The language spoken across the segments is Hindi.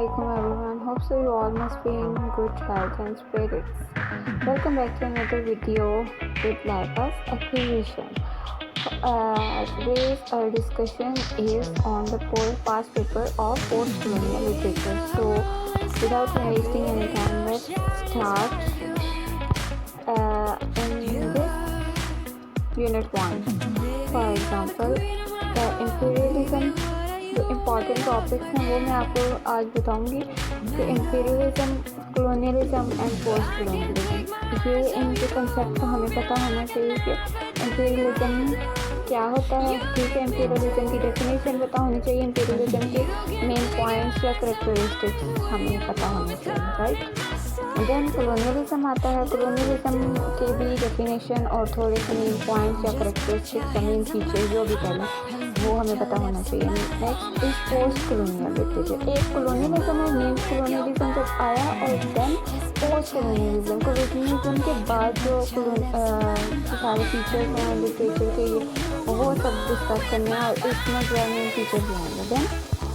Assalamualaikum everyone. Hope so you all must be in good health and spirits. Welcome back to another video with Laiba's acquisition. Today's discussion is on the past paper of post-colonial literature. So, without wasting any time, let's start in this unit 1. For example, imperialism. जो इम्पॉर्टेंट टॉपिक्स हैं वो मैं आपको आज बताऊंगी कि imperialism, colonialism and post colonialism, ये इनके कंसेप्ट को हमें पता होना चाहिए कि इम्पीरियलिज्म क्या होता है। ठीक है, इम्पीरियलिज्म की डेफिनेशन पता होनी चाहिए, इम्पीरियलिज्म के मेन पॉइंट्स या करेक्टरिस्टिक्स हमें पता होने चाहिए, राइट। देन कॉलोनियलिज्म आता है। कॉलोनियलिज्म के भी डेफिनेशन और थोड़े से मेन पॉइंट्स या करेक्टरिस्टिक्स, मेन फीचर जो भी कहें वो हमें पता होना चाहिए। Next is post colonial literature. एक कॉलोनियलिज्म और न्यू कॉलोनियलिज्म जब आया, और देन पोस्ट कॉलोनियलिज्म। कॉलोनियलिज्म के बाद जो सारे फीचर्स हैं लिटरेचर के, वो सब डिस्कस करने हैं और इसमें जो है मेन फीचर भी होंगे। देन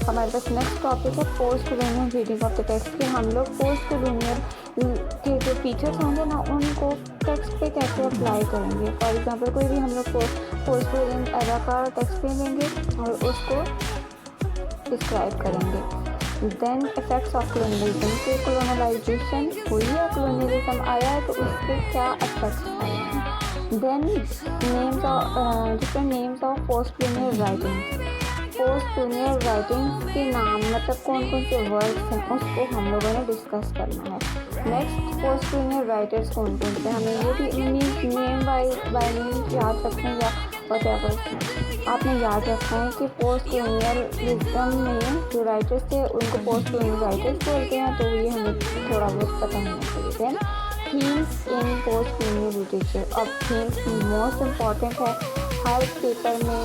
हमारे पास नेक्स्ट टॉपिक है post colonial reading of the text, कि हम लोग पोस्ट कॉलोनियल के जो फीचर्स होंगे ना उनको टेक्स्ट पे कैसे अप्लाई करेंगे। फॉर एग्जांपल कोई भी हम लोग पोस्ट कॉलोनियल एरा का टेक्स्ट ले लेंगे और उसको डिस्क्राइब करेंगे। देन इफेक्ट्स ऑफ कॉलोनियलिज्म, के कॉलोनलाइजेशन हुई है, कॉलोनियलिज्म आया है तो उसके क्या इफेक्ट्स आए हैं। Then names of different names of post colonial writing. Post colonial writing के नाम मतलब कौन कौन से वर्ड्स हैं उसको हम लोगों ने डिस्कस करना है। नेक्स्ट पोस्ट कॉलोनियल राइटर्स कौन कौन से, हमें ये भी नेम बाय नेम याद रखना है या व्हाटएवर आपने याद रखना है कि पोस्ट कॉलोनियलिज्म में जो राइटर्स थे उनको पोस्ट कॉलोनियल राइटर्स बोलते हैं, तो ये हमें थोड़ा बहुत पता होना चाहिए। Then themes in post colonial literature. अब थीम्स मोस्ट इम्पॉर्टेंट है, हर पेपर में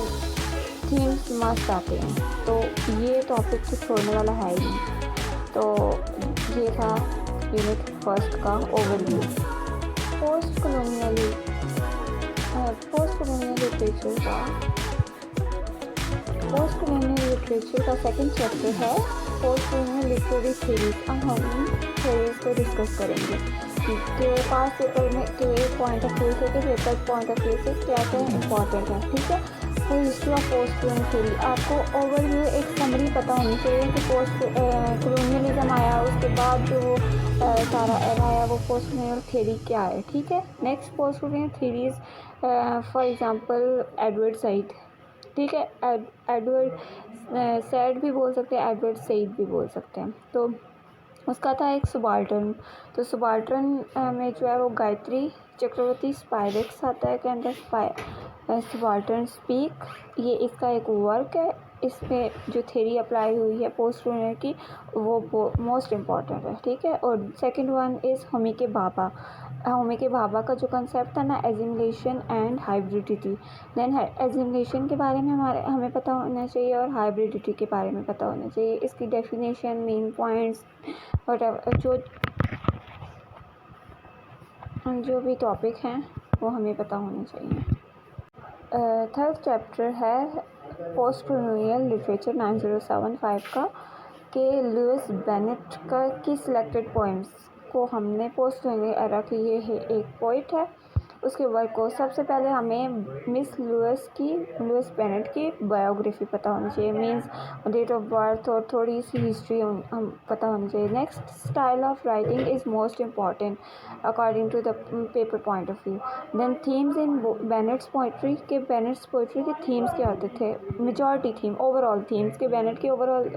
थीम्स मस्ट आते हैं, तो ये टॉपिक तो छोड़ने वाला है ही नहीं। तो ये था यूनिट फर्स्ट का ओवरव्यू। पोस्ट कॉलोनियल लिटरेचर का सेकंड चैप्टर है पोस्ट कॉलोनियल लिटरेरी थ्योरीज। अब हम थ्योरीज को डिस्कस करेंगे कि पास पेपर में के पॉइंट ऑफ व्यू से, के पेपर पॉइंट ऑफ व्यू से क्या क्या इंपॉर्टेंट है। ठीक है, तो history of post colonial theory, आपको ओवरव्यू एक समरी पता होनी चाहिए कि पोस्ट कॉलोनियलिज्म आया, उसके बाद जो सारा एरा आया वो पोस्ट कॉलोनियल थ्योरी क्या है। ठीक है, next post colonial theories for example Edward Said. ठीक है, एडवर्ड सैड भी बोल सकते हैं, एडवर्ड सईद भी बोल सकते हैं। तो उसका था एक सुबाल्टर्न, तो सुबाल्टर्न में जो है वो गायत्री चक्रवर्ती स्पायरेक्स आता है के अंदर सुबाल्टर्न स्पीक, ये इसका एक वर्क है। इसमें जो थ्योरी अप्लाई हुई है पोस्ट कॉलोनियल की वो मोस्ट इम्पॉर्टेंट है। ठीक है, और सेकंड वन इज़ होमी के भाभा। होमी के भाभा का जो कंसेप्ट था ना, एजिमुलेशन एंड हाइब्रिडिटी। देन एजिमुलेशन के बारे में हमें पता होना चाहिए और हाइब्रिडिटी के बारे में पता होना चाहिए। इसकी डेफिनेशन, मेन पॉइंट्स, व्हाटएवर जो भी टॉपिक हैं वो हमें पता होने चाहिए। थर्ड चैप्टर है पोस्ट कॉलोनियल लिटरेचर 9075 का, के लुइस बेनेट का की सिलेक्टेड पोएम्स को हमने पोस्ट कॉलोनियल एरा की, ये है एक पोइट है, उसके वर्क को सबसे पहले हमें मिस लुइस बेनेट की बायोग्राफी पता होनी चाहिए, मींस डेट ऑफ बर्थ और थोड़ी सी हिस्ट्री हम पता होनी चाहिए। Next style of writing is most important according to the paper point of view. Then themes in Bennett's poetry, के बेनेट्स पोइट्री के थीम्स क्या होते थे, मेजॉरिटी थीम, ओवरऑल थीम्स के बेनेट की ओवरऑल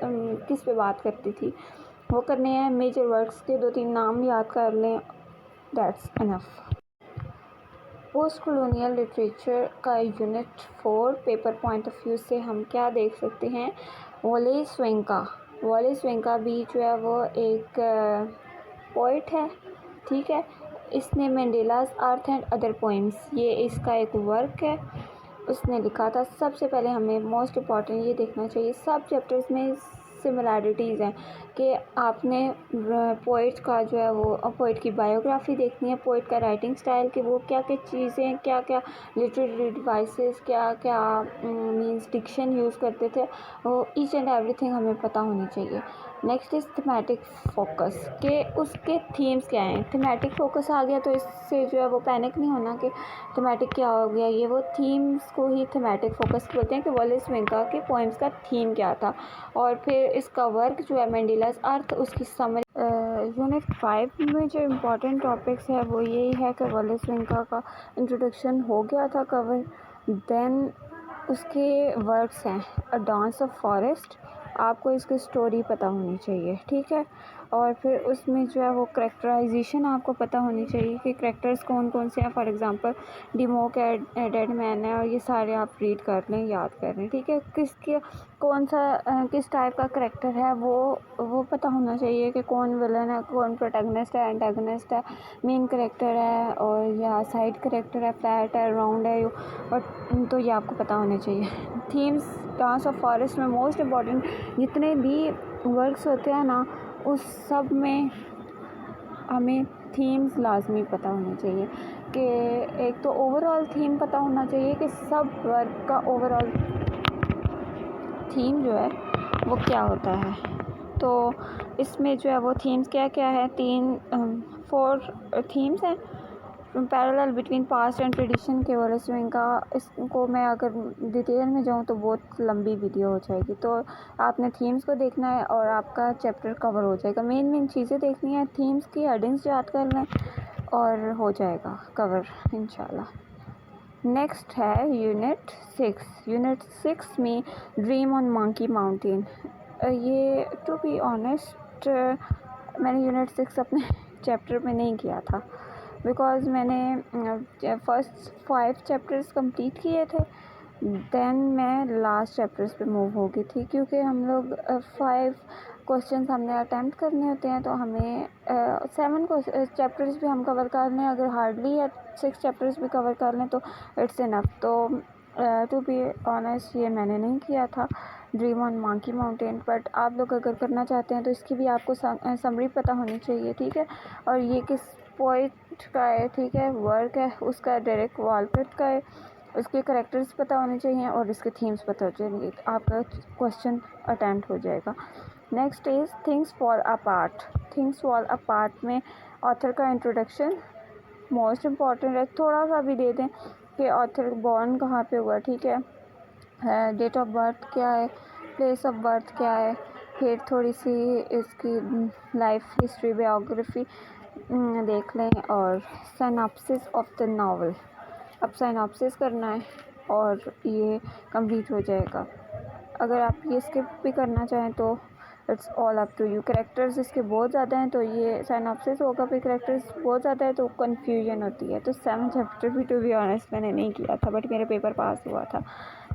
किस पे बात करती थी वो करने हैं। मेजर वर्क्स के 2-3 नाम याद कर लें, that's enough. Post colonial literature का unit 4 paper point of view से हम क्या देख सकते हैं, वॉलेस वेंका भी जो है वो एक पोइट है। ठीक है, इसने मैंडेलास अर्थ एंड अदर पोएम्स, ये इसका एक वर्क है, उसने लिखा था। सबसे पहले हमें मोस्ट इम्पॉर्टेंट ये देखना चाहिए, सब चैप्टर्स में सिमिलैरिटीज़ हैं कि आपने पोइट का जो है वो पोइट की बायोग्राफी देखनी है, पोइट का राइटिंग स्टाइल कि वो क्या क्या चीज़ें, क्या क्या लिटरेरी डिवाइसेस, क्या क्या मींस डिक्शन यूज़ करते थे, वो ईच एंड एवरीथिंग हमें पता होनी चाहिए। नेक्स्ट इज़ थीमेटिक फोकस के उसके थीम्स क्या हैं। थीमेटिक फोकस आ गया तो इससे जो है वो पैनिक नहीं होना कि थीमेटिक क्या हो गया, ये वो थीम्स को ही थीमेटिक फोकस बोलते हैं कि वॉलेस विंका के पोइम्स का थीम क्या था। और फिर इसका वर्क जो है मैंडेलास अर्थ, उसकी समरी। यूनिट 5 में जो इम्पोर्टेंट टॉपिक्स है वो यही है कि वॉलेस विंका का इंट्रोडक्शन हो गया था कवर। देन उसके वर्क्स हैं अ डांस ऑफ फॉरेस्ट, आपको इसकी स्टोरी पता होनी चाहिए, ठीक है। और फिर उसमें जो है वो करैक्टराइजेशन आपको पता होनी चाहिए कि करैक्टर्स कौन कौन से हैं। फॉर एग्जांपल डिमोक डेड मैन है, और ये सारे आप रीड कर लें, याद कर लें, ठीक है। किसके कौन सा किस टाइप का करैक्टर है वो पता होना चाहिए कि कौन विलन है, कौन प्रोटैगनिस्ट है, एंटागनिस्ट है, मेन करैक्टर है, और या साइड करैक्टर है, फ्लैट है, राउंड है, और तो ये आपको पता होना चाहिए। थीम्स डांस ऑफ फॉरेस्ट में मोस्ट इम्पॉर्टेंट जितने भी वर्क्स होते हैं ना, उस सब में हमें थीम्स लाजमी पता होने चाहिए कि एक तो ओवरऑल थीम पता होना चाहिए कि सब वर्क का ओवरऑल थीम जो है वो क्या होता है। तो इसमें जो है वो थीम्स क्या क्या है, 4 थीम्स हैं। Parallel between past and tradition के वॉलेस विंका, इसको मैं अगर डिटेल में जाऊँ तो बहुत लंबी वीडियो हो जाएगी, तो आपने थीम्स को देखना है और आपका चैप्टर कवर हो जाएगा। मेन चीज़ें देखनी है, थीम्स की हेडिंग्स याद कर लें और हो जाएगा कवर इंशाल्लाह। नेक्स्ट है यूनिट 6। यूनिट 6 में ड्रीम ऑन मंकी माउंटेन। ये टू बी ऑनेस्ट मैंने यूनिट 6 अपने चैप्टर में नहीं किया था, बिकॉज़ मैंने फर्स्ट 5 चैप्टर्स कंप्लीट किए थे, देन मैं लास्ट चैप्टर्स पे मूव हो गई थी, क्योंकि हम लोग 5 क्वेश्चंस हमने अटैम्प्ट करने होते हैं, तो हमें 7 चैप्टर्स भी हम कवर कर लें, अगर हार्डली या 6 चैप्टर्स भी कवर कर लें तो इट्स इनफ। तो टू बी ऑनेस्ट ये मैंने नहीं किया था dream on monkey mountain, but आप लोग अगर करना चाहते हैं तो इसकी भी आपको समरी पता होनी चाहिए, ठीक है। और ये किस पोइट का है, ठीक है, वर्क है उसका, डायरेक्ट वॉलपेट का है, उसके करैक्टर्स पता होने चाहिए और इसके थीम्स पता हो चाहिए, आपका क्वेश्चन अटैम्प्ट हो जाएगा। Next is things fall apart. Things fall apart में ऑथर का इंट्रोडक्शन मोस्ट इम्पॉर्टेंट है, थोड़ा सा भी दे दें कि ऑथर बॉर्न कहाँ पे हुआ, ठीक है, डेट ऑफ बर्थ क्या है, प्लेस ऑफ बर्थ क्या है, फिर थोड़ी सी इसकी लाइफ हिस्ट्री बायोग्राफी देख लें, और सिनॉप्सिस ऑफ द नावल। अब सिनॉप्सिस करना है और ये कंप्लीट हो जाएगा। अगर आप ये स्किप भी करना चाहें तो it's all up to you. Characters इसके बहुत ज़्यादा हैं तो ये सिनॉप्सिस होगा, फिर करैक्टर्स बहुत ज़्यादा है तो कन्फ्यूजन होती है। तो 7 चैप्टर भी टू बी ऑनेस्ट मैंने नहीं किया था, बट मेरा पेपर पास हुआ था,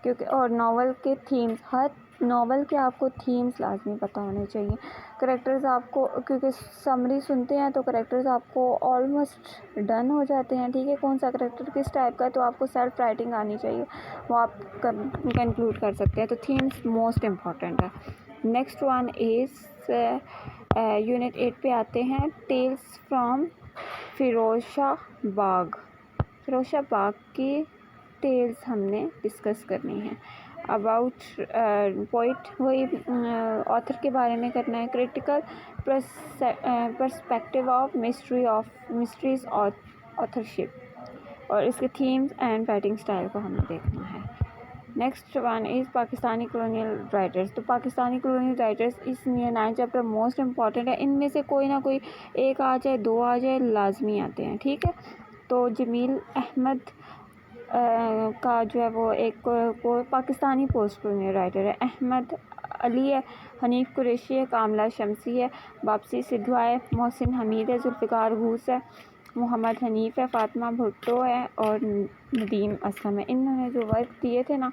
क्योंकि और नावल के थीम्स, हर नावल के आपको थीम्स लाजमी पता होने चाहिए। करैक्टर्स आपको, क्योंकि समरी सुनते हैं तो करैक्टर्स आपको ऑलमोस्ट डन हो जाते हैं, ठीक है, कौन सा करैक्टर किस टाइप का है, तो आपको सेल्फ राइटिंग आनी चाहिए, वो आप कंक्लूड कर सकते हैं। तो थीम्स मोस्ट इम्पॉर्टेंट है। नेक्स्ट वन इज़ यूनिट 8 पे आते हैं, टेल्स फ्रॉम फिरोज़शाह बाग। फिरोज़शाह बाग की टेल्स हमने डिस्कस करनी है। अबाउट पोइट, वही ऑथर के बारे में करना है। Critical perspective of mysteries authorship, और इसके थीम्स एंड राइटिंग स्टाइल को हमें देखना है। Next one is Pakistani colonial writers. तो पाकिस्तानी कॉलोनियल राइटर्स इसलिए 9 चैप्टर मोस्ट इम्पॉर्टेंट है, इनमें से कोई ना कोई एक आ जाए, 2 आ जाए, लाजमी आते हैं, ठीक है। तो जमील अहमद का जो है वो एक पाकिस्तानी पोस्ट कॉलोनियल राइटर है। अहमद अली है, हनीफ कुरैशी है, कामला शमसी है, वापसी सिद्धवा है, मोहसिन हमीद है, जुल्फ़िकार घूस है, मोहम्मद हनीफ़ है, फ़ातिमा भुट्टो है और नदीम असलम है। इन्होंने जो वर्क दिए थे ना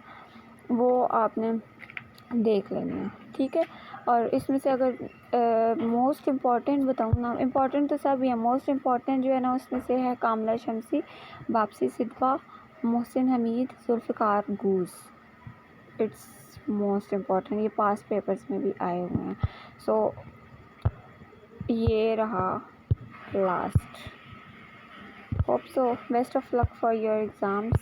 वो आपने देख लेने हैं, ठीक है। और इसमें से अगर मोस्ट इम्पॉर्टेंट बताऊँ ना, इम्पॉर्टेंट तो सब ही है, मोस्ट इम्पॉर्टेंट जो है ना उसमें से है कामला शमसी, वापसी सिद्धवा, मोहसिन हमीद, जुल्फ़िकार घूस। इट्स मोस्ट इम्पॉर्टेंट, ये पास पेपर्स में भी आए हुए हैं। सो ये रहा last. Hope so, best of luck for your exams.